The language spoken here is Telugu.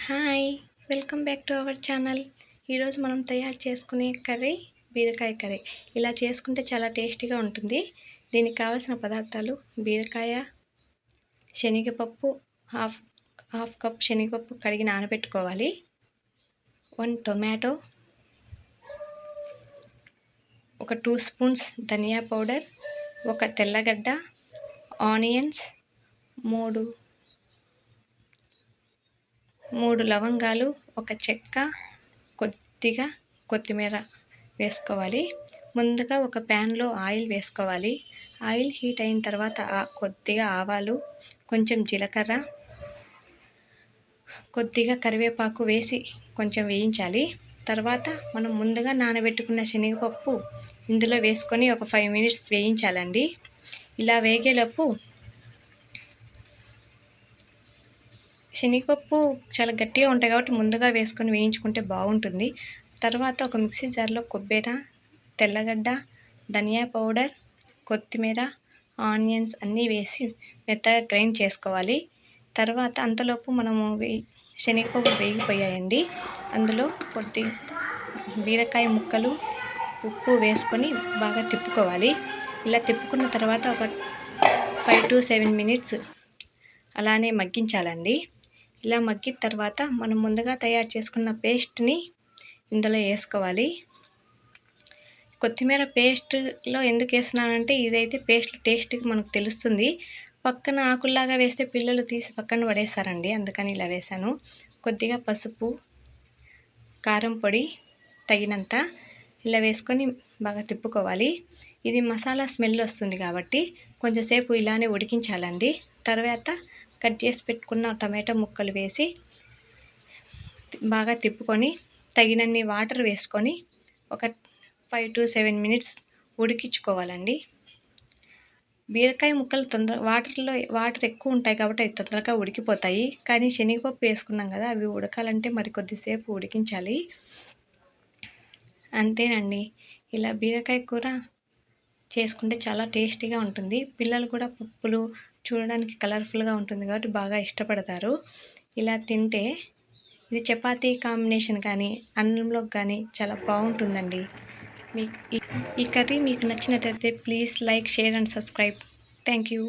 Hi welcome back to our channel. ఈరోజు మనం తయారు చేసుకునే కర్రీ బీరకాయ కర్రీ. ఇలా చేసుకుంటే చాలా టేస్టీగా ఉంటుంది. దీనికి కావాల్సిన పదార్థాలు బీరకాయ, శనగపప్పు, హాఫ్ కప్ శనగపప్పు కడిగి నానబెట్టుకోవాలి, 1 టొమాటో, ఒక 2 స్పూన్స్ ధనియా పౌడర్, ఒక తెల్లగడ్డ, ఆనియన్స్, 3 లవంగాలు, ఒక చెక్క, కొద్దిగా కొత్తిమీర వేసుకోవాలి. ముందుగా ఒక ప్యాన్లో ఆయిల్ వేసుకోవాలి. ఆయిల్ హీట్ అయిన తర్వాత కొద్దిగా ఆవాలు, కొంచెం జీలకర్ర, కొద్దిగా కరివేపాకు వేసి కొంచెం వేయించాలి. తర్వాత మనం ముందుగా నానబెట్టుకున్న శనగపప్పు ఇందులో వేసుకొని ఒక 5 మినిట్స్ వేయించాలండి. ఇలా వేగేలోపు శనగపప్పు చాలా గట్టిగా ఉంటాయి కాబట్టి ముందుగా వేసుకొని వేయించుకుంటే బాగుంటుంది. తర్వాత ఒక మిక్సీ జార్లో కొబ్బరి, తెల్లగడ్డ, ధనియా పౌడర్, కొత్తిమీర, ఆనియన్స్ అన్నీ వేసి మెత్తగా గ్రైండ్ చేసుకోవాలి. తర్వాత అంతలోపు మనము శనగపప్పు వేగిపోయాయండి. అందులో కొద్ది బీరకాయ ముక్కలు, ఉప్పు వేసుకొని బాగా తిప్పుకోవాలి. ఇలా తిప్పుకున్న తర్వాత ఒక 5 to 7 మినిట్స్ అలానే మగ్గించాలండి. ఇలా మగ్గిన తర్వాత మనం ముందుగా తయారు చేసుకున్న పేస్ట్ని ఇందులో వేసుకోవాలి. కొత్తిమీర పేస్ట్లో ఎందుకు వేస్తున్నానంటే ఇదైతే పేస్ట్ టేస్ట్కి మనకు తెలుస్తుంది. పక్కన ఆకుల్లాగా వేస్తే పిల్లలు తీసి పక్కన పడేస్తారండి, అందుకని ఇలా వేసాను. కొద్దిగా పసుపు, కారం పొడి తగినంత ఇలా వేసుకొని బాగా తిప్పుకోవాలి. ఇది మసాలా స్మెల్ వస్తుంది కాబట్టి కొంచెంసేపు ఇలానే ఉడికించాలండి. తర్వాత కట్ చేసి పెట్టుకున్న టమాటో ముక్కలు వేసి బాగా తిప్పుకొని తగినన్ని వాటర్ వేసుకొని ఒక 5 to 7 మినిట్స్ ఉడికించుకోవాలండి. బీరకాయ ముక్కలు వాటర్ ఎక్కువ ఉంటాయి కాబట్టి అవి తొందరగా ఉడికిపోతాయి. కానీ శనగపప్పు వేసుకున్నాం కదా, అవి ఉడకాలంటే మరి కొద్దిసేపు ఉడికించాలి. అంతేనండి, ఇలా బీరకాయ కూర చేసుకుంటే చాలా టేస్టీగా ఉంటుంది. పిల్లలు కూడా పప్పులు చూడడానికి కలర్ఫుల్గా ఉంటుంది కాబట్టి బాగా ఇష్టపడతారు. ఇలా తింటే ఇది చపాతీ కాంబినేషన్ కానీ అన్నంలోకి కానీ చాలా బాగుంటుందండి. ఈ కర్రీ మీకు నచ్చినట్లయితే please like, share and subscribe. Thank you.